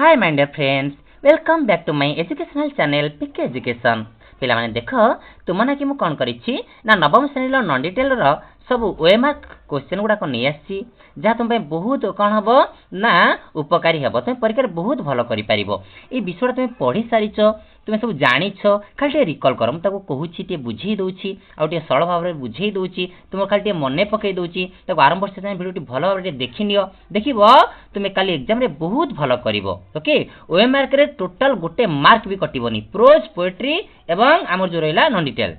Hi my dear friends, welcome back to my educational channel PK Education. पिला माने देख तुमने कि मु कौन करिछि ना नवम श्रेणी नॉन डिटेल रो सब ओएमआर क्वेश्चन गुडा को नै आछि जहा तुम बहुत कौन हबो ना उपकारी हबो तुम परीक्षा बहुत भलो करि परिबो ए विषय तुम पढ़ी सारिछ तुम सब जानिछ खाली रिकॉल कर ताको कहूछि टे बुझेई दोछि आ टे सरल भाव रे बुझेई दोछि तुम खाली टे मने पकई दोछि ताको आरंभ से वीडियो टी भलो भाव रे देखिनियो देखिबो तुम काली एग्जाम रे बहुत भलो करिवो ओके ओएमआर रे टोटल गोटे मार्क भी कटिबोनी प्रोज पोएट्री एवं हमर जो रहला नॉन डिटेल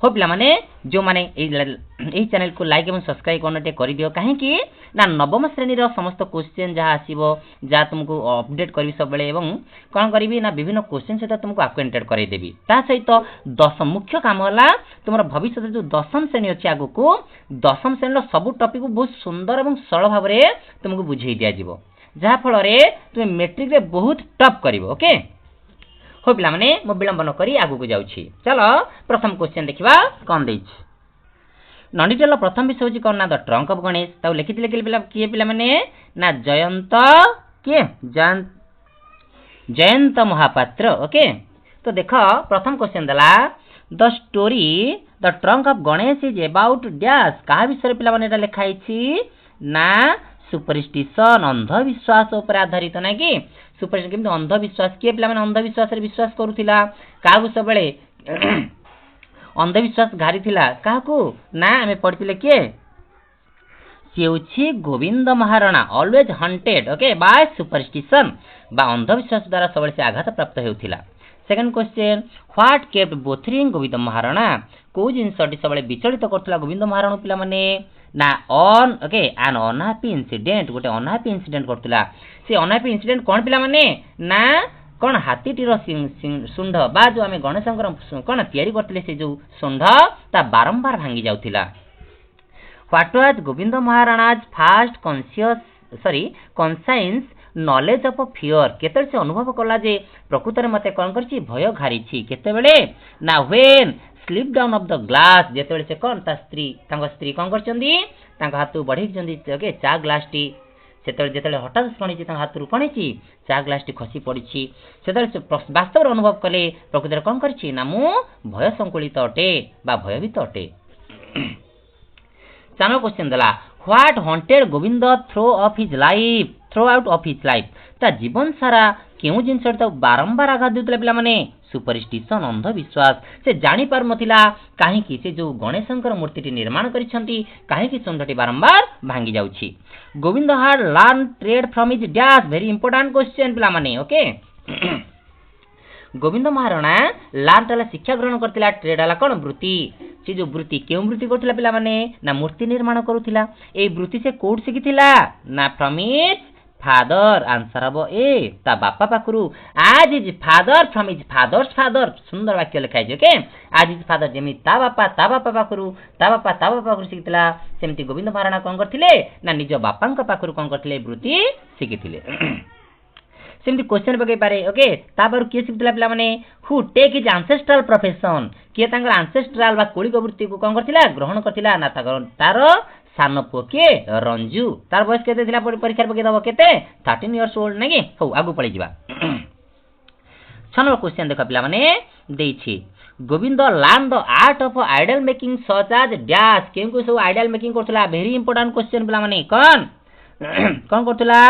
हो पिला माने जो माने एही चैनल को लाइक एवं सब्सक्राइब करनटे करि दियो काहे कि ना नवम श्रेणी रो समस्त क्वेश्चन जहा आसीबो जा तुमको अपडेट करबी सब बेले एवं कोन करबी ना विभिन्न क्वेश्चन से तुमको अक्वेंटेड करै देबी ता सहित दशम मुख्य काम होला तुमर भविष्य जो दशम श्रेणी अछि आगु को दशम श्रेणी रो सब टॉपिक को बहुत सुंदर एवं सरल भाव रे तुमको बुझेई दिया जिवो जहा फल रे तुम मैट्रिक रे बहुत टॉप करिवो ओके हो पिला माने मो विलंब न करी आगु को जाउछि चलो प्रथम क्वेश्चन देखिबा कोन दैछि नॉन डिटेल प्रथम विषय होछि कोन ना द ट्रंक ऑफ गणेश ताउ लिखिथिले पिला किए पिला माने ना जयंत के जयंत महापात्र ओके तो देखो प्रथम क्वेश्चन दला the story the trunk of Ganesh is about dash का विषय पिला माने एटा लिखाइछि ना सुपरस्टिशन अंधविश्वास ऊपर आधारित ना कि सुपरस्टिशन किंतु अंधविश्वास किए पिला माने अंधविश्वास रे विश्वास करूथिला काहू सबले अंधविश्वास घारी थिला काहू ना हमें पढ़थिले के सेउछि Govind Maharana always hunted okay by superstition बा अंधविश्वास द्वारा सबले से आघात प्राप्त हेउथिला second question what kept bothering Govind Maharana को जिनसटी सबले विचलित करथला गोविंद महाराणा पिला माने ना on okay an unhappy incident गोटे अनहैप्पी इंसिडेंट करथला से अनहैप्पी इंसिडेंट कोन पिला माने ना कोन हाथीटीर सुंढ बा जो आमे गणेशंकर कोन तयारी करथले से जो सुंढ ता बारंबार भांगी जाउथिला what was Govind Maharana's first conscience knowledge of fear केतल से अनुभव कला जे प्रकृत रे मते कोन करछि भय घारीछि केतेबेले ना when slip down of the glass जेतेबेले से कोन ता स्त्री कोन करचंदी तांका हाथ बढ़ी जंदी ओके चा ग्लास टी सेतले जेतेले हठात शुणिछि तांका हाथ रु कोनिछि चा ग्लास टी खसी पड़िछि सेतले से वास्तव अनुभव कले प्रकृत रे कोन करछि ना मु भय संकुलित अटे बा भयभीत अटे चानो क्वेश्चन दला what haunted Govind throw out of his life ता जीवन सारा केउ जिनस ता बारंबार आघात देउतले पिला माने सुपरस्टिशन अंधविश्वास से जानी पार नथिला काहे कि से जो गणेशंकर मूर्तिटी निर्माण करिसंती काहे कि सुंदरटी बारंबार भांगी जाउछि गोविंद हाड learn trade from his dash very important question पिला माने ओके गोविंद महाराणा लाल शिक्षा ग्रहण करथिला ट्रेड वाला कोन वृत्ति से जो वृत्ति केउ वृत्ति करथिला पिला माने ना मूर्ति निर्माण करूथिला ए वृत्ति से कोड सिखिथिला ना फ्रॉम हिज फादर आंसर हबो ए ता बापा पाखरु आज is father from his father's father सुंदर वाक्य लिखाइ जे के आज इज फादर जेमि ता बापा पाखरु सिखिथिला सेमति गोविंद महाराणा कोन करथिले ना निज बापांक पाखरु कोन करथिले वृत्ति सिखिथिले सेमति क्वेश्चन बगै पारे ओके तापर के सिखथिला पिला माने who take his ancestral profession के तांगर एंसेस्ट्रल बा कोलिक वृत्ति को कोन करथिला ग्रहण करथिला ना तार सान पुओ के रंजू तार बयस केते थिला परीक्षा बगै दबो केते 13 इयर्स ओल्ड नेगी हो आगु पळि जिबा छनो क्वेश्चन देख पिला माने देछि Govind learn the art of idol making such as dash केनको सब आइडल मेकिंग करथला वेरी इंपोर्टेंट क्वेश्चन पिला माने कोन करथला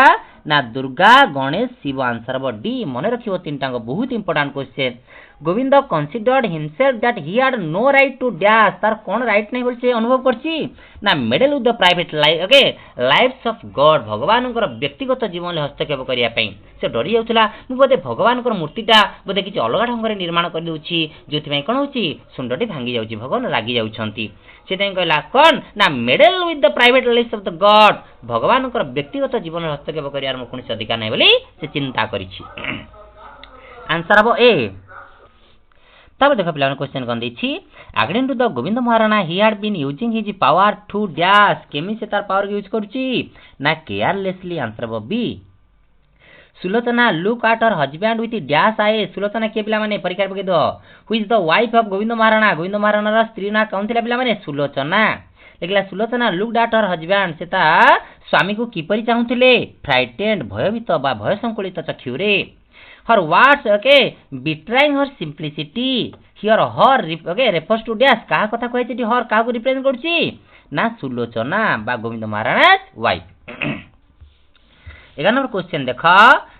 ना दुर्गा गणेश शिव आंसर हबो डी मने रखिबो तीनटा बहुत important question Govind considered himself that he had no right to dash तार कोन राइट नै बोलछे अनुभव करछि ना meddle with the private life okay lives of God भगवानकर व्यक्तिगत जीवन ले हस्तक्षेप करिया पई से डरी जाउथला मु बोधे भगवानकर मूर्तिटा बोधे किछि अलगा ढंग रे निर्माण कर देउछि जोथि पई कोन होछि सुंदरटी भांगी जाउछि भगवान लागि जाउछंती से तै कहला कोन ना meddle with the private life of the God भगवानकर व्यक्तिगत जीवन ले हस्तक्षेप करियार मु कोनसे अधिकार नै बोली से चिंता करिछि आंसर हबो ए तब देखो पिला क्वेश्चन कौन देछि according to the Govind Maharana he had been using his power to dash केमी से तार पावर यूज करूची ना carelessly answer B Sulochana look at her husband with dash आए सुलोचना के पिला माने परीक्षा पके दो who is the wife of Govind Maharana रा स्त्री ना कौन थिला पिला माने सुलोचना लिखला Sulochana look at her husband से ता स्वामी को किपरि चाहुथिले फ्राइटेंड भयभीत बा भय संकुलित चक्षुरे her words okay betraying her simplicity here her okay refers to dash कहा कथा कहै छै हर काहा को रिप्रेजेंट करछि ना सुलोचना बा Govind Maharana wife 11 number question देखा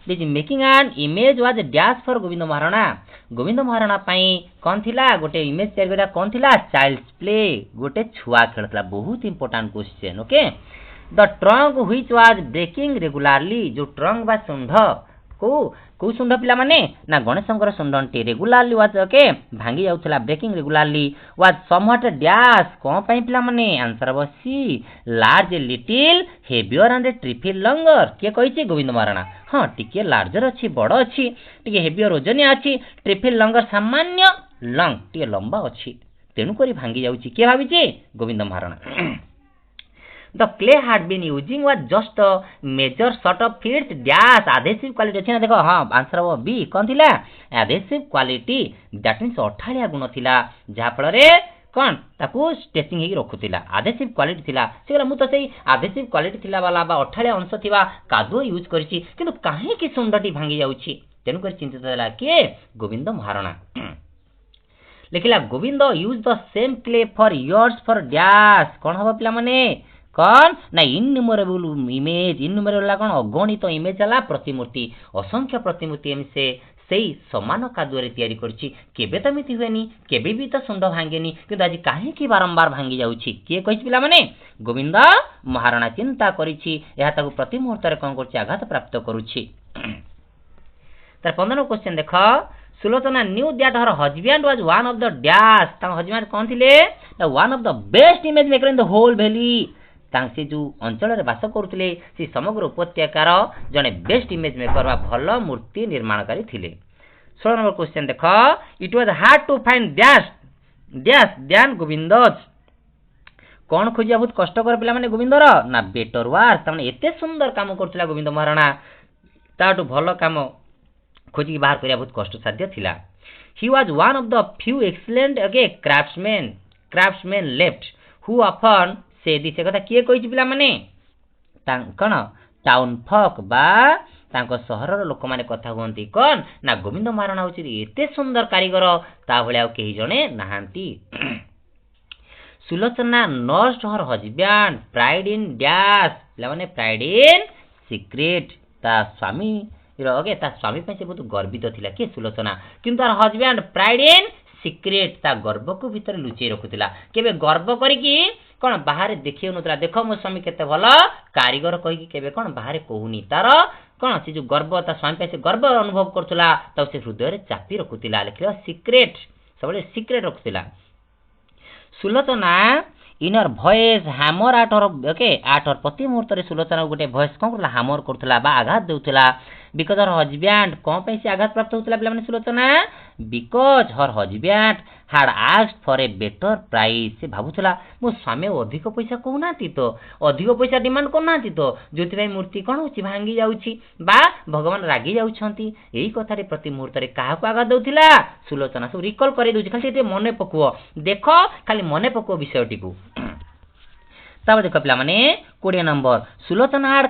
this making an image was dash for Govind Maharana पई कोन थिला गोटे इमेज तैयार करा कोन थिला चाइल्ड्स प्ले गोटे छुआ खेलथला बहुत important question okay the trunk which was breaking regularly जो ट्रंक बा सुंढ को सुंढ पिला माने ना गणेशंकर सुंढंटी रेगुलरली वाज ओके भांगी जाउथला breaking regularly was somewhat dash कोन पई पिला माने आंसर बसी large little heavier and trifle longer के कहिछि गोविंद महाराणा हां टिके लार्जर अछि बड़ अछि टिके हेवियर ओजनिया अछि ट्रिफिल लंगर सामान्य लंग टिके लंबा अछि तेनु करी भांगी जाउछि के भाबिछि Govind Maharana The clay had been using was just a major sort of its dash adhesive quality अछि ना देखो हां आंसर हो बी कोन थिला adhesive quality that means अठालिया गुण थिला जा फल रे कोन ताकू स्टेचिंग हेकी रखुतिला adhesive quality थिला सेगला मु तो सेही adhesive quality थिला वाला बा अठालिया अंश थिबा कादो यूज करछि किंतु काहे कि सुंदरटी भांगी जाउछि तेनु कर चिंतित होला के गोविंद महाराणा लेकिला Govind use the same clay for years for dash कोन हबो पिला माने कौन ना इनन्यूमरेबल इमेज इनन्यूमरेबल कौन अगणित इमेज है प्रतिमूर्ति असंख्य प्रतिमूर्ति एम से सही समान कादुरे तैयारी करछि केबे त मिति हुएनी केबे भी त सुंड भांगेनी किंतु आज काहे कि बारंबार भांगी जाउछि के कहिछि पिला माने गोविंद महाराणा चिंता करिछि एहा ताकू प्रति मुहूर्त रे कोन करछि आघात प्राप्त करूछि तर 15 क्वेश्चन देख Sulochana knew that her husband was one of the dash ता हस्बैंड कोन थिले the one of the best image maker in the whole valley तांसे जो अंचल रे बास करथले से समग्र उपत्यकार जने बेस्ट इमेज मेकर बा भल मूर्ति निर्माणकारी थिले 16 नंबर क्वेश्चन देख it was hard to find dash dash ध्यान गोविंदज कोन खोजिया बहुत कष्ट कर पिला माने गोविंदर ना बेटर वार तने एते सुंदर काम करथला गोविंद महाराणा ताटू भल काम खोजी बाहर करिया बहुत कष्ट साध्य थिला he was one of the few excellent okay craftsman left who often से दिसे कथा किए कहिछि पिला माने कण टाउन फक बा तांको सहरर लोक माने कथा हुंती कोन ना गोविंद महाराणा होछि एते सुंदर कारीगर ता भलिया केही जणे नाहांती Sulochana nursed her husband pride in dash पिला माने प्राइड इन सीक्रेट ता स्वामी ओके ता स्वामी पे से बहुत गर्वित थिला के सुलोचना किंतु तार हस्बैंड प्राइड इन सीक्रेट ता गर्व को भीतर लुचै रखुतिला केबे गर्व करिकि कोन बाहर देखियो नतला देखो मो स्वामी केते भलो कारीगर कहि कि केबे कोन बाहर कहूनी तार कोन से जो गर्व ता स्वामी पे से गर्व अनुभव करथला ता से हृदय रे चापी रखुतिला लिखलो सीक्रेट सबले सीक्रेट रखुतिला Sulochana inner voice hammer at her okay at her प्रति मुहूर्त रे सुलोचना गोटे वॉइस कोन करला हैमर करथला बा आघात देउथला बिकॉज़ हर हस्बैंड कोन पे से आघात प्राप्त होतला पिला माने Sulochana because her husband had asked for a better price से भाबुथला मो स्वामी अधिक पैसा कहूनाती तो अधिक पैसा डिमांड करनाती तो जोति भाई मूर्ति कोन होची भांगी जाउची बा भगवान रागी जाउछंती एही कथा रे प्रति मुहूर्त रे काहा को आगा दउथिला सुलोचना सब रिकॉल करै दउची खाली ते मने पकुओ देखो खाली मने पकुओ विषयटी को तब देखो पिला माने 20 number Sulochana had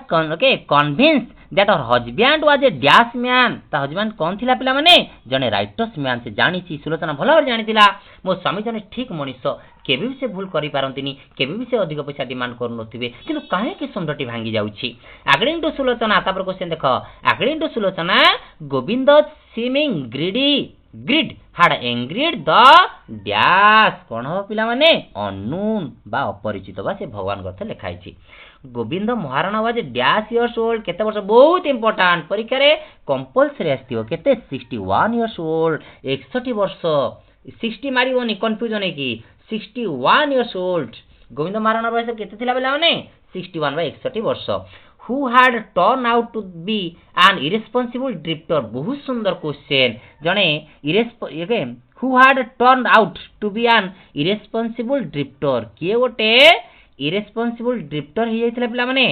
convinced that her husband was a dash man ता हस्बैंड कोन थिला पिला माने जने राइटर्स मैन से जानी छी सुलोचना भलो भाବରେ जानिथिला मो स्वामी जने ठीक मनीष केबे भी से भूल करि पारंतिनी केबे भी से अधिक पैसा डिमांड करु नथिबे किंतु काहे के सुंदरटी भांगी जाउची अकॉर्डिंग टू सुलोचना तापर क्वेश्चन देखो according to Sulochana Govind seeming greed had angered the dash कोन हो पिला माने अननोन बा अपरिचित बा से भगवान गथ लिखाई छी Govind Maharana was dash years old केते वर्ष बहुत इंपोर्टेंट परीक्षा रे कंपल्सरी आस्तियो केते 61 इयर्स ओल्ड 61 वर्ष 60 मारिवनी कंफ्यूजन है कि 61 इयर्स ओल्ड गोविंद महाराणा वयस केते थिला बेला माने 61 बा 61 वर्ष who had turned out to be an irresponsible drifter बहुत सुंदर क्वेश्चन जने who had turned out to be an irresponsible drifter के गोटे irresponsible drifter ही जाइथिला पिला माने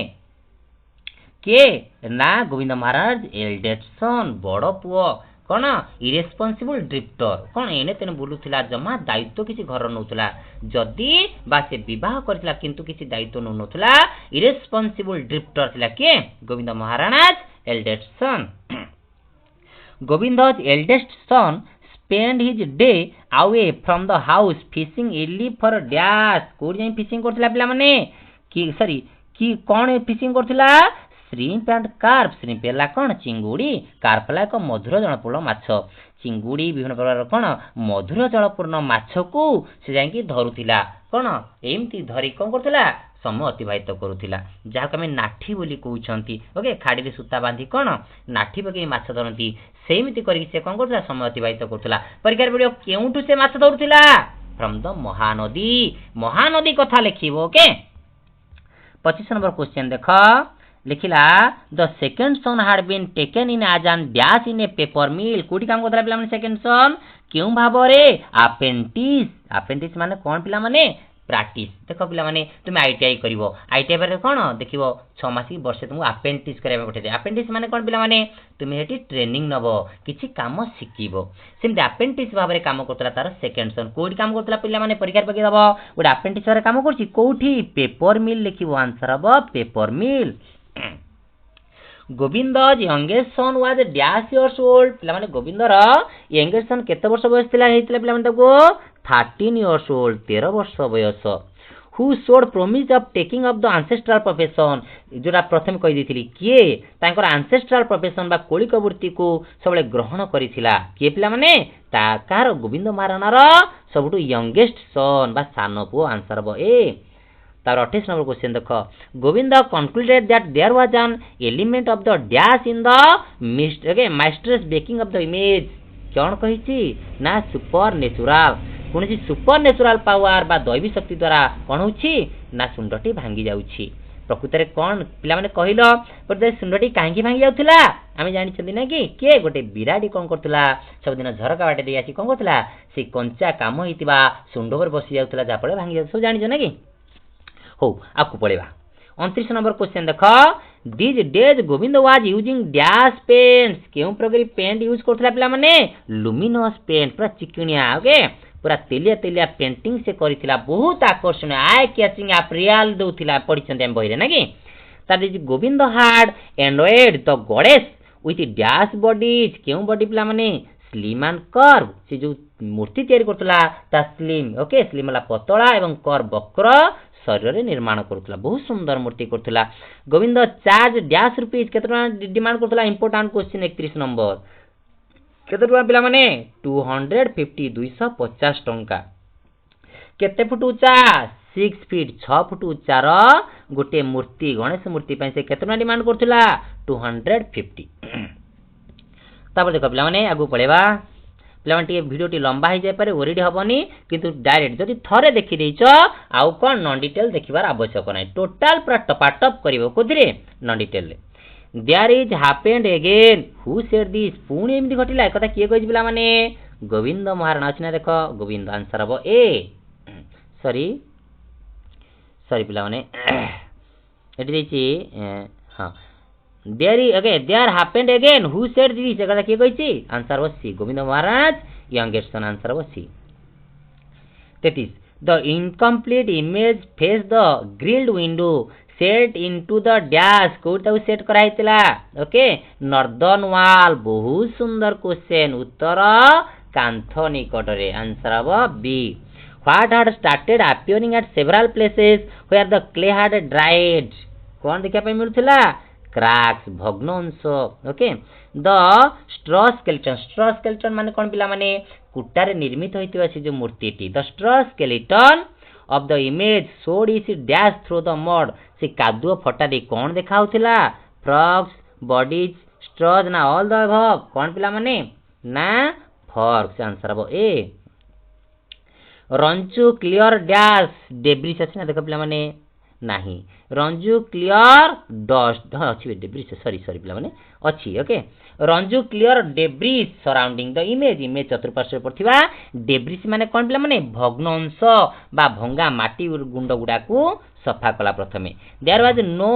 के ना गोविंद महाराज एल्डेस्ट सन बड़ पुओ कौन इरेस्पॉन्सिबल ड्रिफ्टर कौन एने तेने बुलुथिला जमा दायित्व किसी घर नौथुला जदि बा से विवाह करथिला किंतु किसी दायित्व नौथुला इरेस्पॉन्सिबल ड्रिफ्टर थिला के Govind महाराणा's eldest son Govinda's eldest son spent his day away from the house fishing early for dash कोड जाई फिशिंग करथिला पिला माने कि सॉरी कि कोन फिशिंग करथिला श्रिम्प एंड कार्प श्रिम्प एला कौन चिंगुड़ी कार्प एला एक मधुर जलपूर्ण माछ चिंगुड़ी विभिन्न प्रकार कौन मधुर जलपूर्ण माछ को से जाई धरुथिला कौन एमती धरी कौन करथिला समय अतिबाहित करुथिला जहाँ आम नाठी बोली कहउछंती ओके खाड़ी सूता बांधी कौन नाठी पकई माछ धरती सेमती करके से कौन करथिला समय अतिबाहित करुथिला परिकार वीडियो केउठु से माछ धरुथिला फ्रॉम द महानदी कथा लिखिबो ओके 25 नंबर क्वेश्चन देख लिखिला the second son had been taken in as an dash in a paper mill कोठी काम करथला पिला माने सेकंड सन केउ भाबरे अपेंटिस माने कोन पिला माने प्रैक्टिस देख पिला माने तुम आईटीआई करिवो आईटीआई पर कोन देखिवो 6 मास की वर्ष तुमको अपेंटिस करबा पठे अपेंटिस माने कोन पिला माने तुम हेटी ट्रेनिंग नबो किछि काम शिखिबो सेम अपेंटिस भाबरे काम करतला तार सेकंड सन कोडी काम करतला पिला माने परीक्षा पके दबो ओडा अपेंटिस रे काम करछि कोठी पेपर मिल लिखिवो आंसर हबो paper mill Govind's youngest son was dash years old पिला माने गोविंदर youngest son केते वर्ष बयस थिला हेतिला पिला माने ताको 13 years old 13 वर्ष बयस who showed promise of taking up the ancestral profession जोरा प्रथम कहि दिथिली किए तांकर ancestral profession बा कोलिक वृत्ति को सबले ग्रहण करिथिला के पिला माने ताकार गोविंद महाराणार सबटु youngest son बा सानो पु आंसर बो ए तार 28 नंबर क्वेश्चन देख Govind concluded that there was an element of the dash in the master's baking of the image कौन कहिछि ना सुपर नेचुरल कोनसी सुपर नेचुरल पावर बा दैवी शक्ति द्वारा कोन होछि ना सुंडटी भांगी जाउछि प्रकृत रे कोन पिला माने कहिलो पर सुंडटी काहेकि भांगी जाउथिला आमे जानि छथि ना कि के गोटे बिराडी कोन करथुला सब दिन झरका बाटे देई आसी कोन करथुला से कंचा काम होइतिबा सुंड पर बसी जाउथिला जापळे भांगी जाउ सब जानि छ ना कि हो आपको पड़ेगा 29 नंबर क्वेश्चन देख this days Govind was using dash pens केउ प्रकार पेंट यूज करथला पिला माने लुमिनस पेंट पूरा चिकनिया ओके पूरा तेलिया पेंटिंग से करिथिला बहुत आकर्षणीय आई कैचिंग अप्रियल दोथिला पढिछन हम बहिरे ना कि तार Govind hard Android the goddess with dash bodies केउ बॉडी पिला माने स्लिम एंड कर्व से जो मूर्ति तैयारी करथला ता स्लिम ओके स्लिम वाला पतला एवं कर्व वक्र शरीर निर्माण करुला बहुत सुंदर मूर्ति करुला गोविंद चार्ज डैश रुपीज केते डिमांड करुला इंपोर्टेंट क्वेश्चन 31 नंबर केते टका पिला माने 250 250 टंका केते फुट उच्चा 6 फीट 6 फुट उच्चार गोटे मूर्ति गणेश मूर्ति पे से केते डिमांड करुला 250 तापर देखो पिला माने आगु पळेबा पिला माने वीडियो टी लंबा हो जाय पारे ओरिडी हबनी किंतु डायरेक्ट जदि थरे देखि देइछ आउ कोन नॉन डिटेल देखिबार आवश्यक नै टोटल पूरा टपाटप करिवो कोथिरे नॉन डिटेल ले there is happened again who said this पुणी एमदी घटिला एकता किए कहि पिला माने गोविंद महाराणा अछि ना देखो गोविंद आंसर हबो ए सॉरी पिला माने एटी देछि हां there happened again who said this एकता के कहिछि answer was C Govind Maharaj youngest son answer was C 33 the incomplete image face the grilled window set into the dash कोटा सेट कराइतला ओके नॉर्दर्न वॉल बहुत सुंदर क्वेश्चन उत्तर कांथ निकट रे आंसर हबो B what had started appearing at several places where the clay had dried कोन देखा पे मिलथिला क्रैक्स भग्नांश ओके द स्ट्रॉ स्केलेटन माने कोन पिला माने कुटारे निर्मित होइतिबा से जो मूर्तिटी the straw skeleton of the image showed is dash through the mud से कादुओ फटा दे कोन देखाउथिला फ्रॉग्स बॉडीज स्ट्रॉज ना ऑल द अबव कोन पिला माने ना फॉर्क्स आंसर हबो a Ranju clear dash debris अछि ना देखो पिला माने नाही रंजू क्लियर डस्ट हां अछि डेब्रिस सॉरी पिला माने अछि okay Ranju clear debris surrounding the image चतुर्पार्श्व पड़थिबा डेब्रिस माने कोन पिला माने भग्नांश बा भंगा माटी गुंड गुडा को सफा कला प्रथमे there was no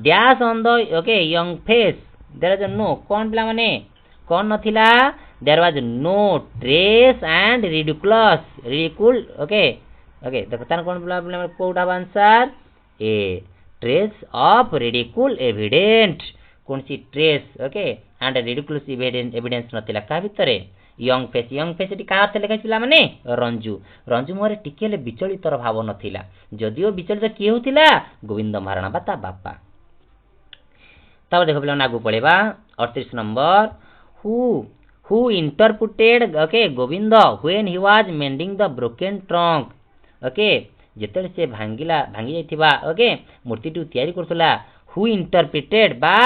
dash on the okay young face there is no कोन पिला माने कौन नथिला there was no trace and ridicule okay okay देखो तार कौन बोला कोड of answer a trace of ridicule evident कौन C trace okay and ridiculous evidence नथिला का भितरे यंग फेस का अर्थ लेखा पिला माने रंजू रंजू मोरे टिकेले विचलितर भाव नथिला जदियो विचलित किए होतिला गोविंद महाराणा बा ता बापा तब देखो पिला आगु पळेबा 38 number who interpreted okay Govind when he was mending the broken trunk okay जेतेले से भांगी जाइथिबा ओके मूर्ति टू तयारी करथला हु इंटरप्रेटेड बा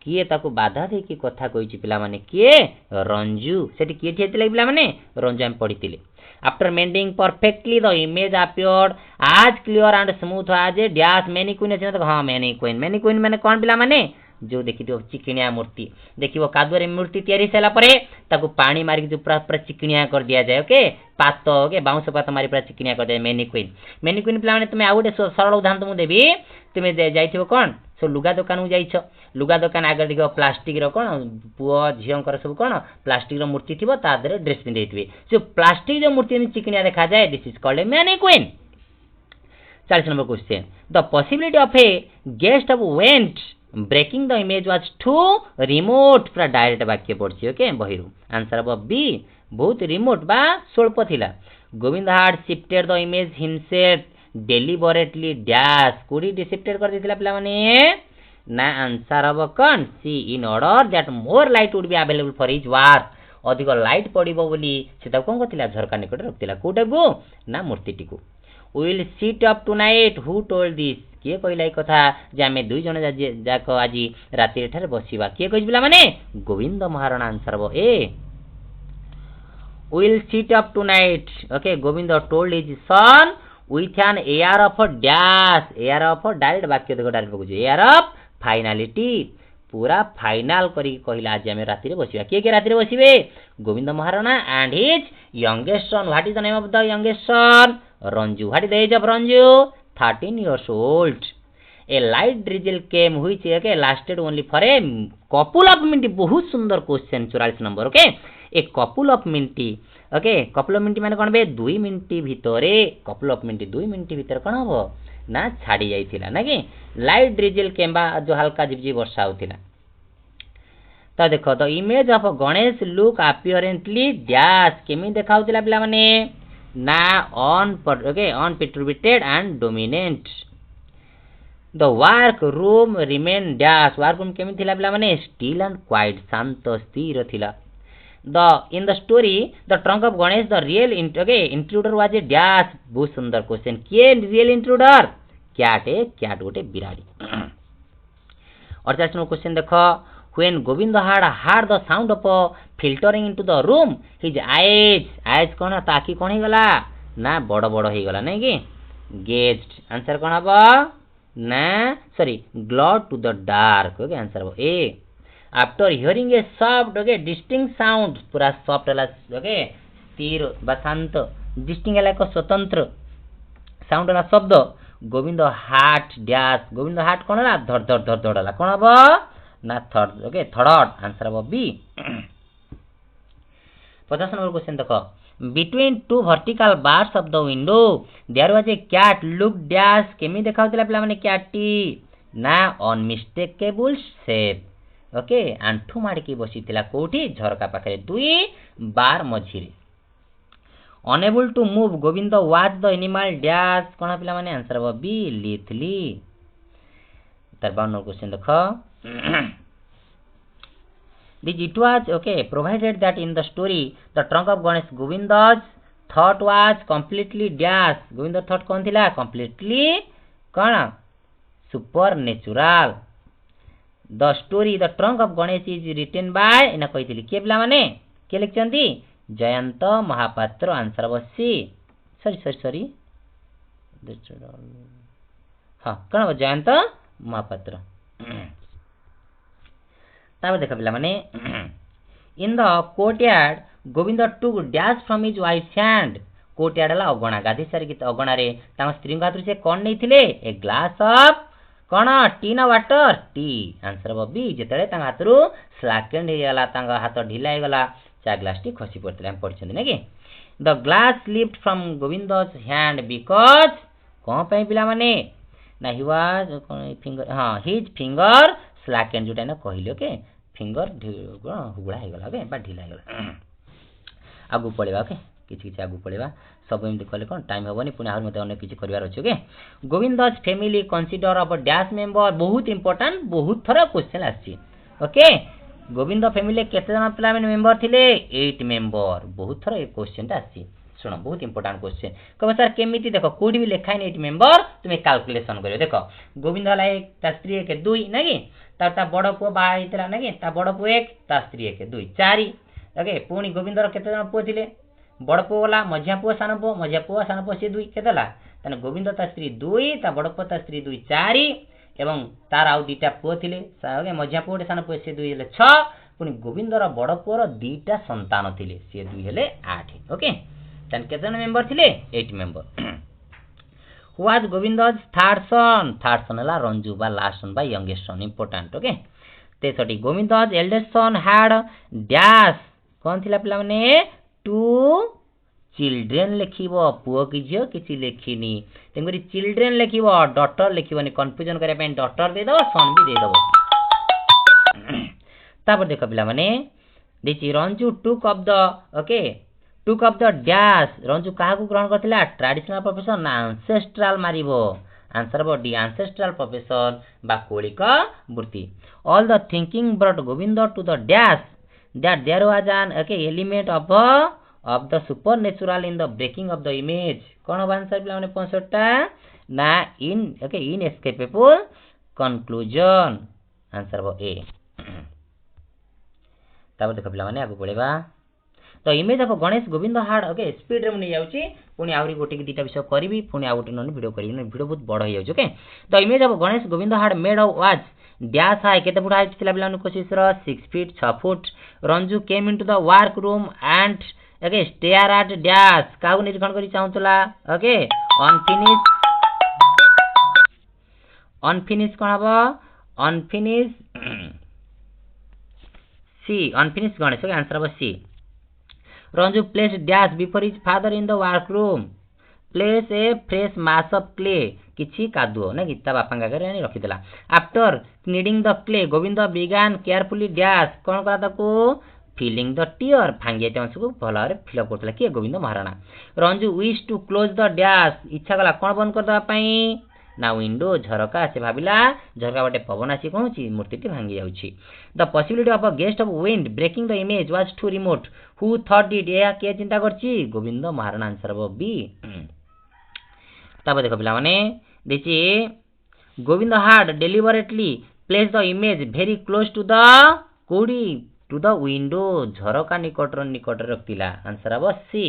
किए ताको बाधा दे की कथा कहिछि पिला माने किए रंजू सेठी किए थिले पिला माने रंजू हम पढितिले after mending perfectly the image appeared as clear and smooth as a dash many queen अछि तो हां मेनी क्वीन माने कोन पिला माने जो देखिथिबो चिकनिया मूर्ति देखिबो कादुरे मूर्ति तयारी सेला परे ताको पानी मारी जो पूरा चिकनिया कर दिया जाए ओके पात ओके बाउंस पात मारी पूरा चिकनिया कर दे मेनी क्वीन पिला माने तुमे आउडे सरल उदाहरण तुम देबी तुमे जाइथिबो कोन सो लुगा दुकान को जाइछ लुगा दुकान आगे देखो प्लास्टिक रो कोन पुओ झियंकर सब कोन प्लास्टिक रो मूर्ति थिबो ता दरे ड्रेस पिंधैथिबे सो प्लास्टिक जो मूर्ति में चिकनिया देखा जाए this is called a mannequin 40 number question the possibility of a gust of wind breaking the image was too remote पूरा डायरेक्ट वाक्य पड़छि ओके बहिरु आंसर अब बी बहुत रिमोट बा स्वल्प थिला Govind had shifted the image himself deliberately dash कोडी शिफ्टेड कर दिथिला पिला माने ना आंसर अब कौन C in order that more light would be available for his work अधिक लाइट पड़िबो बोली सेटा कोन करथिला झरका निकट रखथिला कोटा गो ना मूर्ति टिकु will sit up tonight who told this किए कहला कथा जे आमे दुई जन जाक आज राति एठारे बसिबा किए कहि पिला माने गोविंद महाराणा आंसर अब a will sit up tonight okay Govind told his son with an air of dash air of direct वाक्य देखो डायरेक्ट बकुछ air of finality पूरा फाइनल करी कहला आज हम राति रे बसिबा के राति रे बसिबे Govind Maharana and his youngest son what is the name of the youngest son Ranju what is the age of Ranju 13 years old a light drizzle came which okay lasted only for a couple of minute बहुत सुंदर क्वेश्चन 44 number okay a couple of minute okay couple of minute माने कोन बे 2 minute भितरे couple of minute 2 minute भितर कोन हबो ना छाड़ी जाइथिला ना कि लाइट ड्रिजल केम्बा जो हल्का झिपझिप वर्षा होतिला तो देखो the image of Ganesh look apparently dash केमी देखाउतिला पिला माने ना on okay on perturbed and dominant the work room remain dash work room केमी थिला पिला माने स्टिल एंड क्वाइट शांत स्थिर थिला in the story the trunk of Ganesh the real intruder was a dash बहुत सुंदर क्वेश्चन के रियल इंट्रूडर कैट गोटे बिराड़ी और 40 नंबर क्वेश्चन देखो when Govind had the sound of filtering into the room his eyes कोन ताकि कोन हे गला ना बड़ बड़ हे गला नै कि gazed आंसर कोन हबो ना sorry glowed to the dark okay answer हबो a after hearing a soft okay distinct sound पूरा सॉफ्ट हला ओके स्थिर बा शांत डिस्टिंक्ट हला को स्वतंत्र साउंड हला शब्द Govind heart dash Govind heart कोन हला धड़ धड़ धड़ धड़ हला कोन हबो ना थर्ड ओके थर्ड आंसर हबो बी 50 नंबर क्वेश्चन देखो between two vertical bars of the window there was a cat look dash केमी देखाउतला पिला माने क्याटी ना अनमिस्टेकेबल शेप ओके आंठू माड़की बसीथिला कोठी झरका पाखरे 2 बार मझिरे unable to move Govind watch the animal dash कोन पिला माने आंसर हबो बी लिथली 53 क्वेश्चन देखो it was okay provided that in the story the trunk of Ganesh Govinda's thought was completely dash Govinda thought कोन थिला completely cone supernatural the story the trunk of Ganesh is written by एना कहितली के पिला माने के लिखचंती Jayant Mahapatra answer बसी sorry हां कोन जयंत महापात्र ताबे देख पिला माने in the courtyard Govind took dash from his wife hand courtyard ला अगणा गाधी सारी गीत अगणा रे ता स्त्री हाथ से कोन नै थिले ए ग्लास ऑफ कौन टी ना वाटर टी आंसर हम बी जेतले तांग हातरू स्लाकेंड हे गला तांग हाथ ढिला हे गला चा ग्लास टी खसी पड़तले हम पढ़छन ना कि the glass slipped from Govind's hand because कोन पे पिला माने ना ही वाज फिंगर हां हिज फिंगर स्लाकेंड जोटा ना कहलियो ओके फिंगर हुगुड़ा हे गला ओके बा ढिला हे गला आगु पड़ेगा ओके किछि किछि आगु पड़ेगा सब एमती कहले कौन टाइम हेबनी पुणी आहुरी मते अन्य किछि करिवार अछि okay Govind's family consider of dash member बहुत इंपोर्टेंट बहुत थरा क्वेश्चन आछि ओके गोविंद फैमिली केते जन पिला मेंबर थिले 8 मेंबर बहुत थरा ए क्वेश्चन ता आछि सुनो बहुत इंपोर्टेंट क्वेश्चन कब सर केमिति देखो कोडी भी लिखाइन 8 मेंबर तुमे कैलकुलेशन करियो देखो गोविंद ला एक ता स्त्री के 2 नाकी ता बड़ पो बा हितला नाकी ता बड़ पो एक ता स्त्री के 2 4 ओके पुणी गोविंदर केते जन पो थिले बड़ पो वाला मझिया पो सान पो से 2 केतेला तने गोविंद ता स्त्री 2 ता बड़ पो ता स्त्री 2 4 एवं तार आउ दीटा पो थिले ओके मझिया पो सान पो से 2 हेले 6 पुणी गोविंदर बड़ पोर दीटा संतान थिले से 2 हेले 8 ओके तने केते जन मेंबर थिले 8 member was Govind's third son हला रंजू बा लास्ट सन बा youngest son important okay 63 Govind's eldest son had dash कोन थिला पिला माने 2 चिल्ड्रेन लिखिबो पुओ कि झियो किछि लेखिनी तेंगरी चिल्ड्रेन लिखिबो डॉटर लिखिबोनी कंफ्यूजन करे पे डॉटर दे दो सन भी दे दबो तापर देखो पिला माने देछि Ranju took of the okay took of the dash Ranju काहा को ग्रहण करथिला ट्रेडिशनल प्रोफेशन ना एंसेस्ट्रल मारिबो आंसर बो डी एंसेस्ट्रल प्रोफेशन बा कोलिक वृत्ति all the thinking brought Govind to the dash that there was an okay element of the supernatural in the breaking of the image कौन आंसर पिला माने 65 टा ना in okay inescapable conclusion answer वो ए तब देखो पिला माने आगु पड़ेबा तो image of Ganesh Govind hard okay speed रे मुनि जाउची पुनी आउरी गोटे की दीटा विषय करबी पुनी आ गोटे नन वीडियो करबी वीडियो बहुत बड़ हो जाउची ओके तो image of Ganesh Govind had made of was dash high केते फुट हाइट थिला बिलानु कोशिश रो 6 feet 6 foot Ranju came into the work room and okay stare at dash काउ निरीक्षण करी चाहुतला ओके अनफिनिश कोन हबो unfinished C unfinished Ganesh okay answer हबो C Ranju place dash before his father in the work room place a fresh mass of clay किछि कादुओ ना गीता बापा गागरे आनी रखि देला after kneading the clay Govind began carefully dash कोन करा ताको फीलिंग द टीयर भांगे चांस को भला रे फिल अप करतला के Govind Maharana Ranju wish to close the dash इच्छा कला कोन बंद कर दवा पई ना विंडो झरका से भाबिला झरका बाटे पवन आसी कोन छि मूर्ति टी भांगी जाउछि the possibility of a gust of wind breaking the image was too remote who thought it या के चिंता करछि गोविंद महाराणा आंसर वो बी तब देखो पिला माने देखि Govind had deliberately place the image very close to the कोडी टू द विंडो झरका निकट रखतिला आंसर अब C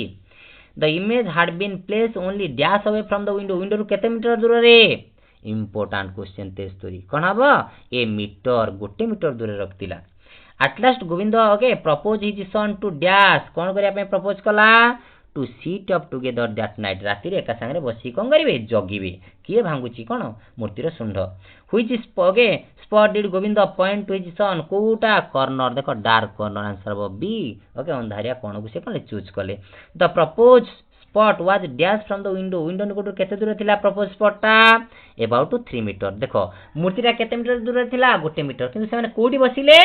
the image had been place only dash away from the window window रु केते मीटर दूर रे इंपोर्टेंट क्वेश्चन 73 कोन हबो ए मीटर गोटे मीटर दूर रखतिला at last Govind okay propose his son to dash कोन करिया पे प्रपोज कला to sit up together that night राति रे एका संगे बसी कोन करिवे जगिवे किए भांगुची कोन मूर्तिर सुंड which is okay spot did Govind point to his son कोटा कॉर्नर देखो डार्क कॉर्नर आंसर वो बी ओके अंधारिया कोन को से कोन चूज कले the proposed spot was dash from the window window निकट केते दूर थिला प्रपोज स्पॉट टा अबाउट टू 3 मीटर देखो मूर्तिरा केते मीटर दूर थिला गोटे मीटर किंतु से माने कोडी बसिले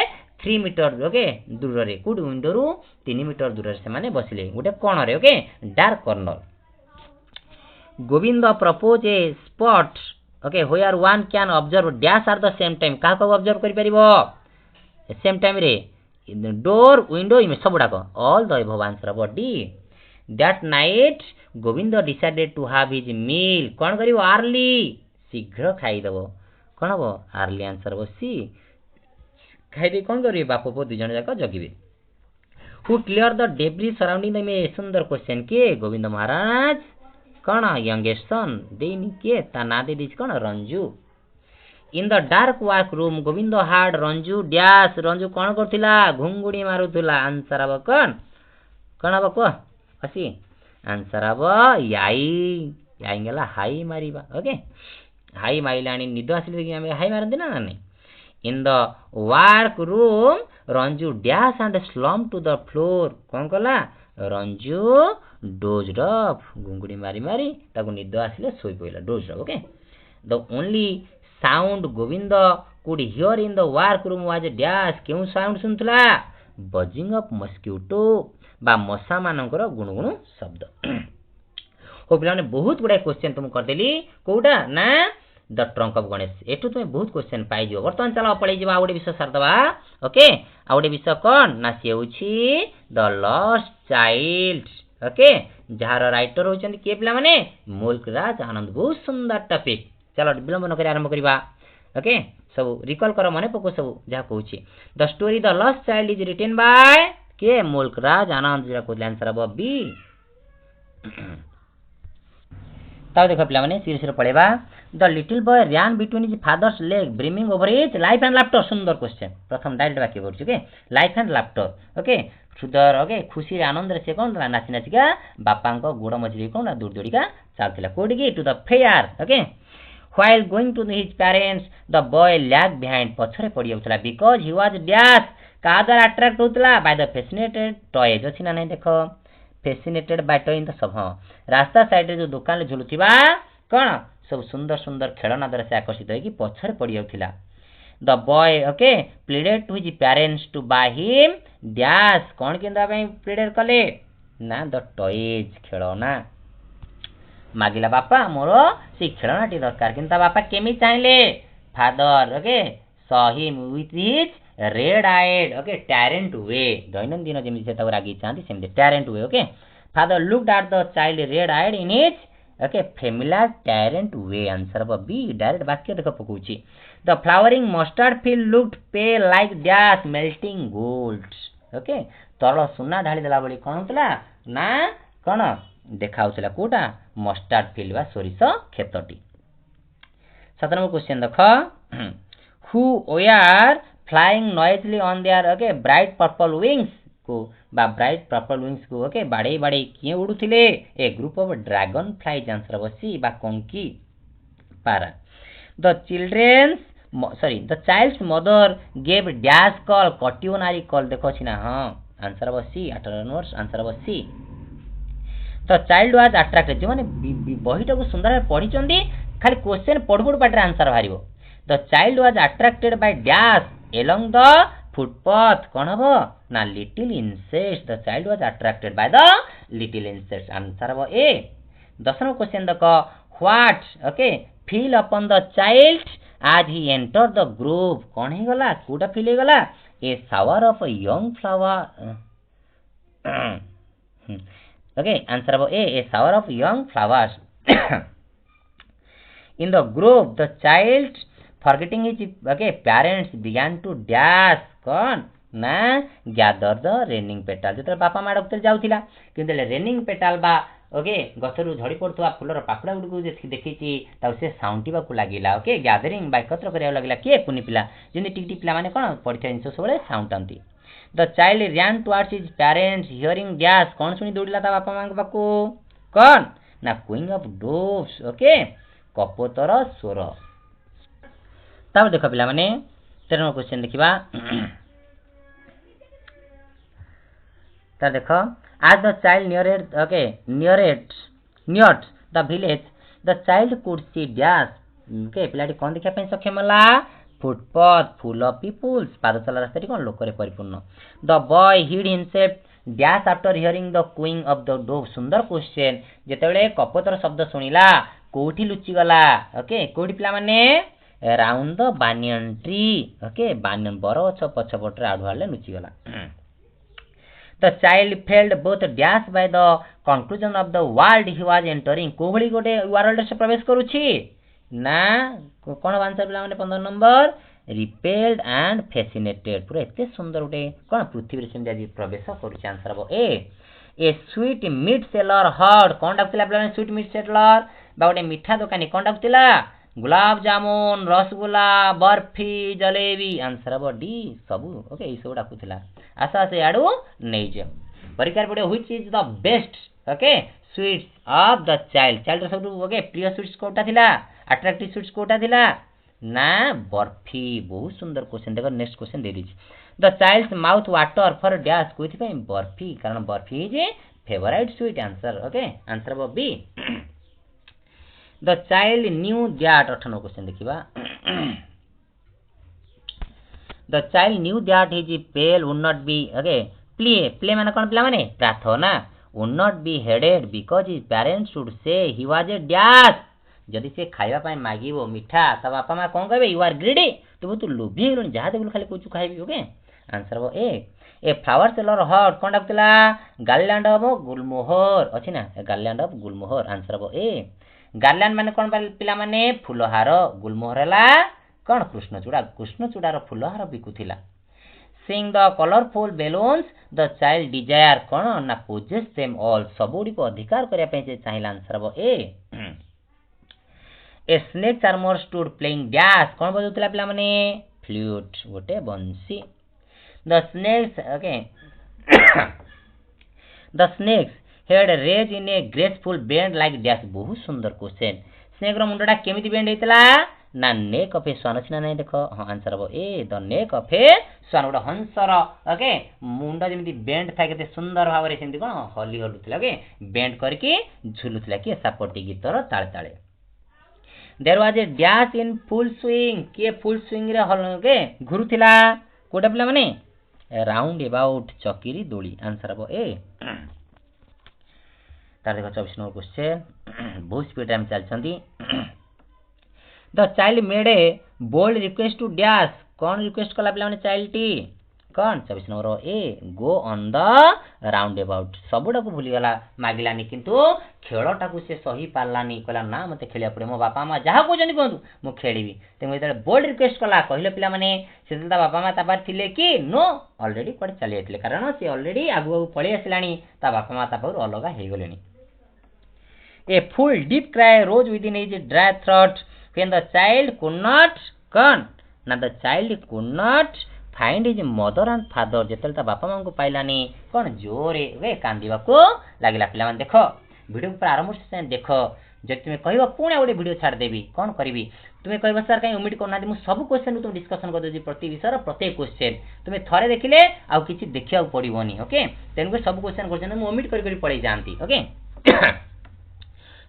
3 मीटर ओके दूर रे कोडी विंडो रु 3 मीटर दूर रे से माने बसिले गोटे कोन रे okay dark corner Govind propose a spot okay where one can observe dash are the same time का को ऑब्जर्व करि परिबो सेम टाइम रे डोर विंडो इमेज सब डाको ऑल द अबव आंसर बॉडी that night Govind decided to have his meal कोन करिवो अर्ली शीघ्र खाई दबो कोन हबो अर्ली आंसर बो सी खाई दे कोन करिवे बाप पो दु जण जाक जगिवे who clear the debris surrounding the image सुंदर क्वेश्चन के गोविंद महाराज कोन यंगेस्ट सन देनी के ता ना दे दिस कोन Ranju in the dark work room Govind had Ranju dash Ranju कोन करथिला घुंगुडी मारुथिला आंसर अब कोन अब को असी आंसर अब याई याई गेला हाई मारिबा ओके ହାଇ ମାଇଲାଣି ନିଦ ଆସିଲେ କି ଆମେ ହାଇ ମାରନ୍ତି ନା ନାହିଁ। In the work room, Ranju dash and slumped to the floor. କଣ କଲା? Ranju dozed off. ଗୁଙ୍ଗୁଡି ମାରି ମାରି ତାକୁ ନିଦ ଆସିଲେ ଶୋଇ ପଇଲା। dozed off, okay? The only sound Govinda could hear in the work room was a dash. କେଉଁ ସାଉଣ୍ଡ ଶୁଣୁଥିଲା? Buzzing of mosquito ବା ମଶା ମାନଙ୍କର ଗୁଣୁଗୁଣୁ ଶବ୍ଦ। हो पिलाने बहुत गुड़ाए क्वेश्चन तुम करदेली कोउटा ना द ट्रंक ऑफ गणेश। एठू तुम बहुत क्वेश्चन पाई जिवो। वर्तमान चलो पढै जिवा आउडे विषय सरदबा। ओके आउडे विषय कोन ना से होछि द लॉस्ट चाइल्ड। ओके जहार राइटर होचंदी के पिला माने मुल्कराज आनंद। बहुत सुंदर टॉपिक। चलो विलंब न करी आरंभ करिबा। ओके सब रिकॉल करो मने पको सब जहा कहूछि। The story the lost child is written by K Mulk Raj आनंद। जरा को आंसर अब बी। ताऊ देखो पिला माने सीरीज पढ़ेबा। The little boy ran between his father's leg brimming over his life and laughter. सुंदर क्वेश्चन। प्रथम डायरेक्ट वाक्य बोलछु के लाइफ एंड लाफ्टर। ओके सुंदर। ओके खुशी रे आनंद रे से कोन नाची नाचिका बापा को गोड़ मजरी कोन दूर दूरिका चालथिला कोडी की to the fair. Okay while going to his parents the boy lagged behind। पछरे पड़ी होतला because he was dash का द्वारा अट्रैक्ट होतला by the fascinated toys। अछि ना नहीं देखो fascinated by toy इन तो सब। हाँ रास्ता साइड रे जो दुकान ले झुलुथिबा कोन सब सुंदर सुंदर खेलना द्वारा से आकर्षित होई कि पछरे पड़ी होतला। the boy okay pleaded to his parents to buy him dash। कोन केंदा भाई प्लीडेड कले ना द टॉयज खेलना मागिला बापा मोर से खेलनाटी दरकार किंतु बापा केमी चाहिले father okay saw him with his red eyed okay tyrant way। दैनंदिन जेमि सेटा रागी चाहती semi tyrant way। Okay father looked at the child red eyed in his okay familiar tyrant way। Answer अब बी। डायरेक्ट वाक्य देख पकोछि the flowering mustard field looked pale like dash melting gold। Okay तरल सुना ढाली देला बली कोन होतला ना कोन देखाउतला कोटा मस्टर्ड फील्ड बा सोरिस खेतटी। 7 नंबर क्वेश्चन देखो who were flying noisily on their okay bright purple wings को बा ब्राइट पर्पल विंग्स को ओके बाडे बाडे किए उडुथिले a group of dragonflies. Answer बसी बा कंकी पारा। The child's mother gave dash कॉल कटियोनारी कॉल देखो छी ना। हां आंसर बसी 8 नंबर आंसर बसी। तो चाइल्ड वाज अट्रैक्टेड जो माने बहिटा को सुंदर पढी चंदी खाली क्वेश्चन पढबुड पाटरे आंसर भारिबो। The child was attracted by dash along the footpath कोन हबो ना little insects. The child was attracted by the little insects. Answer हबो ए। 10 नंबर क्वेश्चन देखो what okay feel upon the child as he enter the group कोन हे गला कोडा feel हे गला a shower of a young flower. Okay, answer about A shower of young flowers. In the group, the child, forgetting his parents, began to dash. कौन ना gather the raining petal। जो बापा माँ डॉक्टर जाउथिला किंतु raining petal बा okay गछरु झड़ी पड़थुवा Fuller पाखुड़ा गुडकु देखिछि ताउ से साउंटिबा को लागिला। ओके गैदरिंग बा एकत्र करिया लागला के कुनी पिला जेंति टिकटी पिला माने कोन पढिथा जिंस सबले sound Anti. The child ran towards his parents hearing dash कौन सुनी दौड़िला ता बापा मां पाखु कौन ना क्वीन ऑफ डोव्स ओके कपोतर स्वर। तब देखो पिला माने 13 नंबर क्वेश्चन देखिबा। ता देखो as the child neared the village the child could see dash okay पिलाटी कोन देखा पे सक्षम होला फुटपाथ फुल ऑफ पीपुल्स पादचला रास्ता कोन लोक रे परिपूर्ण। The boy hid himself dash after hearing the cooing of the dove. सुंदर क्वेश्चन जेतेबेले कपोतर शब्द सुनिला कोठी लुचि गला ओके कोठी पिला माने around the banyan tree okay banyan बरगछ पछपटरे आढुआले लुचि गला। The child felt both dash by the conclusion of the world he was entering कोभली गोटे वर्ल्ड से प्रवेश करूछि ना कोन आंसर पिला माने 15 नंबर रिपेल्ड एंड फैसिनेटेड। पूरा एते सुंदर उठे कोन पृथ्वी रे सेम जे प्रवेश करूछि। आंसर हो A sweet meat seller heard कोन डाकतिला पिला माने स्वीट मीट सेलर बा गोटे मिठा दुकानी कोन डाकतिला गुलाब जामुन रसगुल्ला बर्फी जलेबी। आंसर हो डी सब ओके ई सब डाकुतिला। आशा से आडू नै जे परिकार पडे which is the best okay sweets of the child child सब ओके प्रिय स्वीट्स कोटा थिला अट्रैक्टिव स्वीट्स कोटा थिला ना बर्फी बहुत सुंदर क्वेश्चन देखो नेक्स्ट क्वेश्चन दे दीजिए the child's mouth water for dash कोथि पे बर्फी कारण barfi is a favourite sweet answer okay answer वो B the child knew that 98 question देखिबा the child knew that his plea would not be okay plea माने कोन plea माने प्रार्थना would not be heeded because his parents should say he was a dash जदि से खाइबा पाए मागिबो मिठा त बापा मा कोन कहबे यू आर ग्रीडी तू तो लोभी हेलुनी जहा देबुल खाली कोचु खाइबी ओके आंसर वो ए फ्लावर सेलर हट कोन डाकतला गार्लैंड ऑफ गुलमोहर अछि ना गार्लैंड ऑफ गुलमोहर आंसर वो ए गार्लैंड माने कोन पिला माने फुलहार गुलमोहर हला कोन कृष्णचूड़ा रो फुलहार बिकुथिला seeing the colorful balloons the child desire कोन ना possess them all सबुडी को अधिकार करिया पे चाहिला आंसर वो A a snake charmer stood playing dash कोन बजुतला पिला माने फ्लूट गोटे बंसी the snakes okay the snakes head raise in a graceful bend like dash बहुत सुंदर क्वेश्चन स्नेक रो मुंडा केमिति बेंड हेतला ना नेक ऑफ ए स्वान अछि ना नै देखो हां आंसर हो ए द नेक ऑफ ए स्वान गोटे हंसर ओके मुंडा जेमिति बेंड थाके केते सुंदर भाबरे सेमति कोन हली हलुतला ओके बेंड करके झुलुतला कि सापटी गीतर ताळे ताळे there was a dash in full swing के फुल स्विंग रे हल के घुरुथिला कोडा पिला माने राउंड अबाउट चकिरी दोली आंसर हो ए तार देखो 24 नंबर क्वेश्चन बहुत स्पीड टाइम चलछंती the child made a bold request to dash कौन रिक्वेस्ट कला पिला माने चाइल्ड टी कौन 24 number A go on the round about सबुडा को भूली गला मागिलानी किंतु खेलटा को से सही पारलानी कहला ना मते खेलिया पड़े मो बापा मा जहा को जनी कहतु मो खेलीबी तेम इतले बोल्ड रिक्वेस्ट कला कहले पिला माने सेतला बापा मा तापार थिले कि नो ऑलरेडी पड़ चली आइतले कारण से ऑलरेडी आगु पळी आसलानी ता बापा मा तापार अलगा हे गेलेनी a full deep cry rose within his dry throat when the child could not con na the child could not find his mother and father जेतल ता बापा मां को पाइलानी कोन जोरे वे कांदीबा को लागिला पिला मन देखो वीडियो पर आरंभ से देखो जब तुम कहबो पुणे ओडे वीडियो छाड़ देबी कोन करबी तुम कहबो सर काई उम्मीद करना मु सब क्वेश्चन तुम डिस्कशन कर दोजी प्रति विषय प्रत्येक क्वेश्चन तुम थरे देखिले आ किछि देखिया पड़िबोनी ओके तेन को सब क्वेश्चन करछन मु उम्मीद करी पड़ै जानती ओके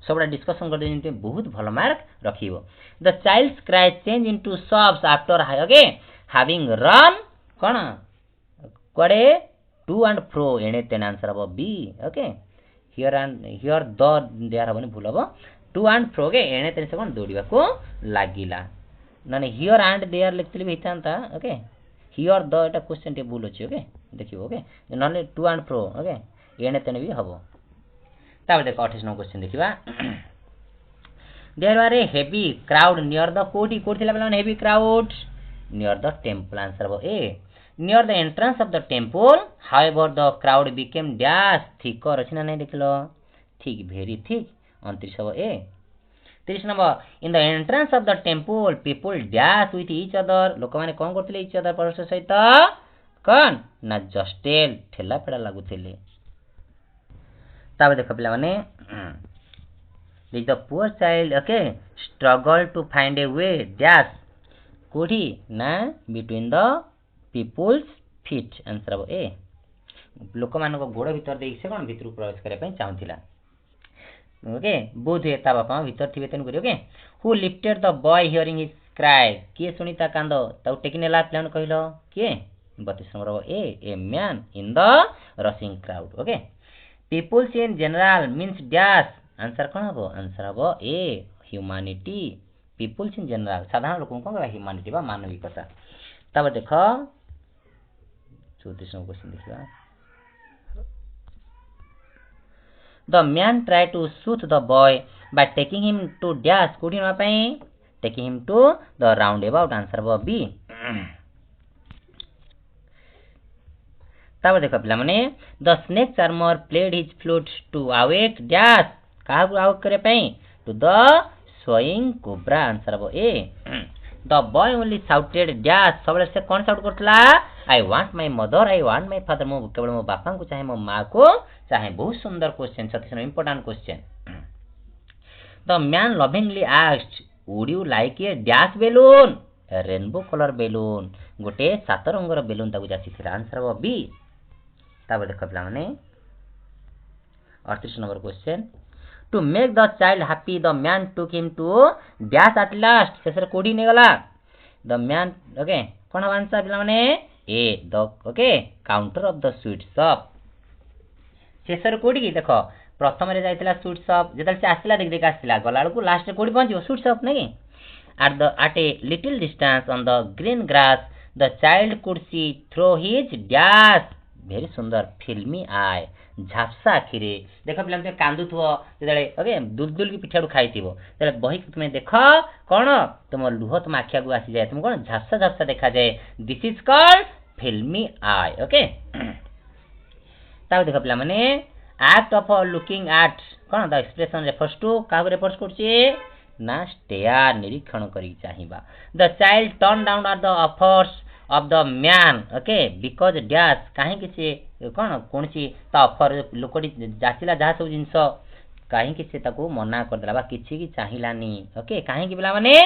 सबटा डिस्कशन कर देते बहुत भलो मार्क रखिबो the child's cry change into sobs after okay having run कोन कोडे टू एंड फ्रो एने तेन आंसर हो B okay here the there हबनी भूल हबो टू एंड फ्रो के एने तेन से कोन दौड़िबा को लागिला नने हियर एंड देयर लिखतली बेतांता ओके हियर द एटा क्वेश्चन टे भूल अछि ओके देखिबो ओके नने टू एंड फ्रो ओके एने तेन भी हबो ताबे देखो 28 नंबर क्वेश्चन देखिबा there are a heavy crowd near the कोठी थिला बेला heavy crowd near the temple answer हो A near the entrance of the temple however the crowd became dash thicker अछि ना नै देखलो ठीक वेरी ठीक 29 हो ए 30 number in the entrance of the temple people dash with each other लोक माने कोन करथिले ईच अदर परस्पर सहित कोन ना जस्टेल ठेला पेडा लागुथिले ताबे देखो पिला माने the poor child okay struggle to find a way dash कोठी ना between the peoples feet answer हो ए लोक मान को गोड़ भीतर देख से कोन भीतर प्रवेश करे पई चाहथिला ओके बोध हे ता बापा भीतर थिबे तेन करियो okay who lifted the boy hearing his cry के सुनिता कांदो ताउ टेकिनेला प्लान कहिलो के 32 नंबर हो a man in the rushing crowd okay peoples in general means dash answer कौन हो आंसर हो a humanity peoples in general साधारण लोगों को ह्यूमैनिटी बा मानविकता तब देखो 34 नंबर क्वेश्चन देखिबा the man try to shoot the boy by taking him to dash कोठी न पई taking him to the round about answer हो बी तब देखो पिला माने the snake charmer played his flute to awake dash काहा को आवेक करे पई to the swaying cobra answer हो A the boy only shouted dash सबले से कौन साउट करथला I want my mother I want my father मो केवल मो बापा को चाहे मो मां को चाहे बहुत सुंदर question Satish important question the man lovingly asked would you like a dash balloon rainbow colour balloon गोटे सात रंगर बेलून ताकू जाचिथिला आंसर हो बी ताबे देख पिला माने 38 number question to make the child happy the man took him to dash at last शेष कोडी ने गला द मैन ओके कोन आंसर पिला माने A the okay counter of the sweet shop शेष कोडी की देखो प्रथम रे जाइतिला स्वीट शॉप जेतल से आसिला देख देख आसिला गला को लास्ट रे कोडी पहुंचो स्वीट शॉप नहीं at a little distance on the green grass the child could see through his dash very सुंदर फिल्मी आय झापसा आखिरे देख पिला तुम कांदुथो जेतले ओके दुलदुल की पिठाडू खाइथिबो तेले बही तुम देख कोन तुम लुह तुम आखिया को आसी जाय तुम कोन झापसा झापसा देखा जाय दिस इज कॉल्ड फिल्मी आय ओके ता देख पिला माने act of looking at कोन द एक्सप्रेशन रेफर्स टू का रेफर्स करछि ना स्टेयर निरीक्षण करी चाहिबा the child turn down at the offers of the man okay because dash काहे कि से कोन कोनसी ता ऑफर लोकडी जाचिला जा सब जिंस काहे कि से ताको मना कर देला बा किछि की चाहिलानी ओके काहे कि बिला माने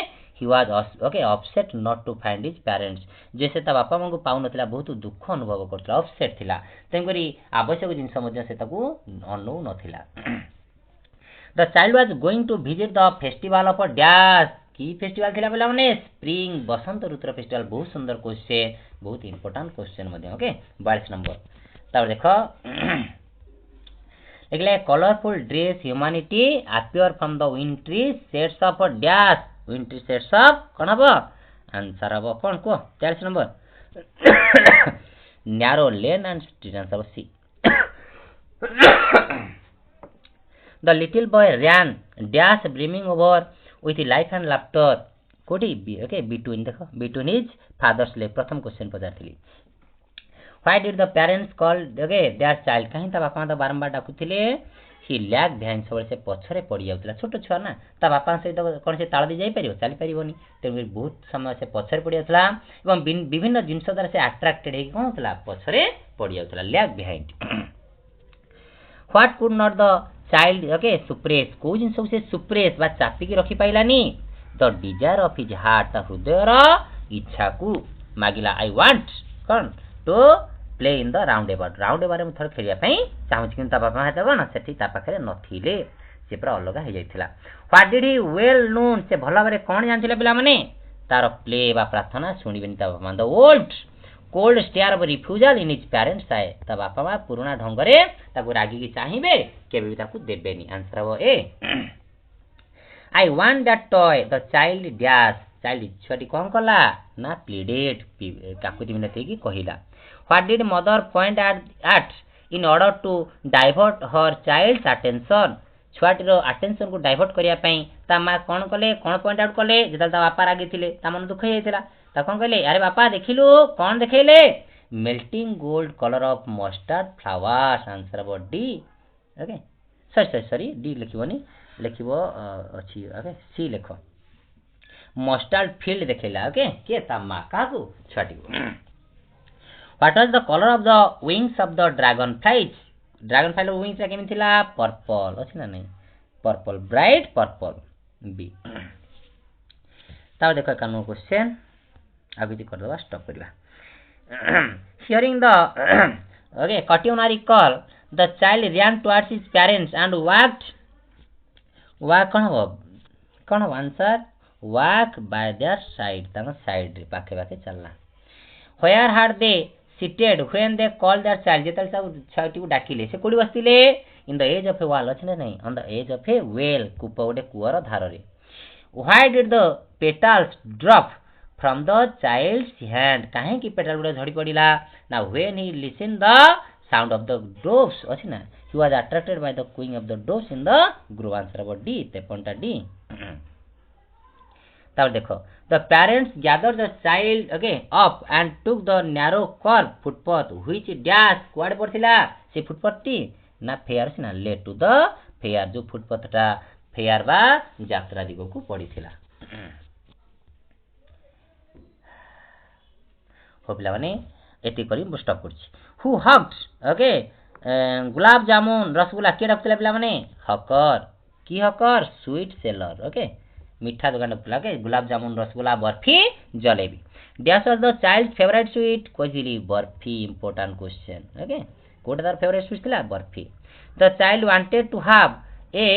he was okay upset not to find his parents जैसे ता बापा मंगु पाउ नथिला बहुत दुख अनुभव करथला अपसेट थिला तेंकरी आवश्यक जिंस मध्य से ताको अनु नथिला The child was going to visit the festival of dash की फेस्टिवल थिला बेला माने स्प्रिंग बसंत ऋतुर फेस्टिवल बहुत सुंदर क्वेश्चन बहुत इंपोर्टेंट क्वेश्चन मध्ये ओके 42 नंबर तापर देखो a gaily colourful dress humanity appear from the wintry shades of dash wintry shades of कोन हबो आंसर हबो कोन को 43 number narrow lane and streets of C The little boy ran, dash brimming over with life and laughter. कोठी okay between देखो between his father's leg प्रथम question पचारथिली Why did the parents call okay their child कहीं ता बापा तो बारंबार डाकुथिले he lagged behind सबले से पछरे पड़ी जाउतला छोटो छुआ ना ता बापा से तो कोन से ताळ दे जाई परियो चली परियोनी तेबे बहुत समय से पछरे पड़ी जातला एवं विभिन्न जिंस द्वारा से अट्रैक्टेड हे कोन होतला पछरे पड़ी जाउतला lag behind What could not the child okay suppress को जिंस से सुप्रेस बा चापी की रखी पाइलानी the desire of his heart ता हृदय रो इच्छा को मागिला आई वांट कोन to play in the roundabout में थोड़ा खेलिया पई चाहू कि ता बापा हाथ ना सेठी ता पाखरे नथिले से पूरा अलग हो जाइथिला what did he well known से भला बारे कोन जानथिला पिला माने तार प्ले बा प्रार्थना सुनिबेनी ता बापा the old cold stare of refusal in his parents आए ता बापा मा पुराना ढंगरे ताकू रागी की चाहिबे केबे भी ताकू देबेनी आंसर हो ए I want that toy the child dash child छोटी कोन कला ना प्लीडेड काकुती मिनते की कहिला what did mother point at in order to divert her child's attention छुआटीर अटेंशन को डाइवर्ट करिया पई ता मा कोन कले कोन पॉइंट आउट कले जेतल ता बापा रागी थिले ता मन दुख हेइथिला ता कोन कहले अरे बापा देखिलु कोन देखेले melting gold colour of mustard flowers answer हो डी ओके सॉरी डी लिखिबोनी लिखिबो अछि ओके सी लिखो मस्टर्ड फील्ड देखेला ओके के ता मा काकू छाटी what was the colour of the wings of the dragonfly wings केमिन थिला पर्पल अछि ना नहीं पर्पल ब्राइट पर्पल बी ता देखो कानो क्वेश्चन आगे कर दवा स्टॉप करवा हियरिंग द ओके कटियोनारी call the child ran towards his parents and walked कौन हो answer walk by their side तांग साइड रे पाखे पाखे चलना where had they seated when they called their child जेतल सब छाटी को डाकिले से कोडी बसतिले in the edge of a wall अछि नहीं on the edge of a well कूप गोटे कुआर धार रे why did the petals drop from the child's hand काहे की पेटल गुडे झड़ी पड़िला now when he listened the sound of the doves अछि ना he was attracted by the cooing of the doves in the grove answer about D ते point D तब देखो the parents gathered the child up and took the narrow curved footpath which dash कुआडे पड़थिला से footpath T ना fair से ना led to the fair जो footpath टा fair बा यात्रा दिगो को पड़िथिला हो पिला माने एति करी मु स्टॉप करछि हु हक्ड ओके गुलाब जामुन रसगुल्ला के डकला पिला माने हकर की हकर स्वीट सेलर ओके मीठा दुकान डकला के gulab jamun rasgulla barfi jalebi dash was the child favourite sweet कोजिली बर्फी इंपोर्टेंट क्वेश्चन ओके कोड तार फेवरेट स्वीट थिला barfi the child wanted to have a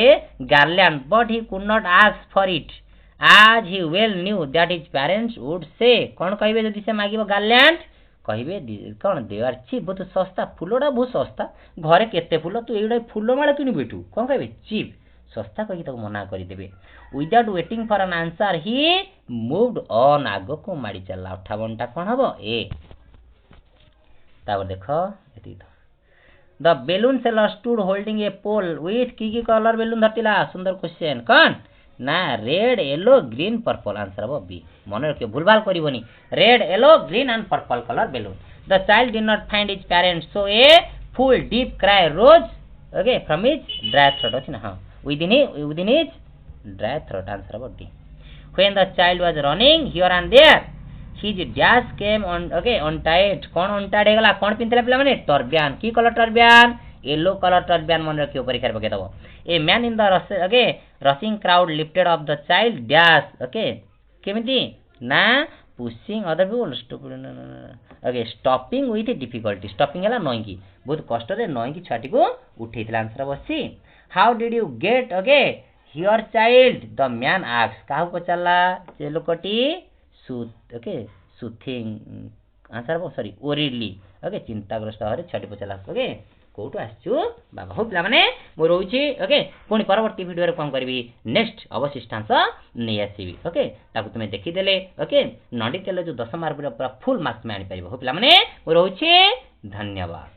garland but he could not ask for it as he well knew that his parents would say कौन कहबे जदि से मागिबो garland कहबे कौन दे आर चीप बहुत सस्ता फूलडा बहुत सस्ता घरे केते फूल तू एइडा फूल माला किनि बैठू कौन कहबे चीप सस्ता कहि तक मना करि देबे without waiting for an answer he moved on आगो को माडी चला 58 टा कोन हबो ए तापर देखो एति the balloon seller stood holding a pole with की कलर बेलून धरतिला सुंदर क्वेश्चन कौन ना red yellow green purple answer हबो बी मन रखियो भूलभाल करिवनी red yellow green and purple colour balloon the child did not find his parents so a full deep cry rose okay from his dry throat अछि ना हां within his dry throat answer about D when the child was running here and there his dash came on okay on tight kon on tight हेगला कोन पिनतला पिला माने turban की colour turban yellow colour turban मन रखियो परीक्षा पके दबो a man in the okay rushing crowd lifted up the child dash okay केमिति ना pushing other people okay stopping with difficulty stopping हला नोई की बहुत कष्ट रे नोई की छाटी को उठेइतला आंसर बसी how did you get okay here child the man asks काहू को चला जे लोकटी सुत ओके सुथिंग आंसर बो सॉरी ओरिडली ओके चिंताग्रस्त हरे छाटी पचला ओके कोटु आछु बाबा हो पिला माने मो रोची ओके पुनी परवर्ती वीडियो रे कोन करबी नेक्स्ट अवशिष्टांश नै आसीबी ओके ताकू तुमे देखि देले ओके नडी केले जो 10 मार्क पूरा फुल मार्क्स में आनी परिबो हो पिला माने मो रोची धन्यवाद।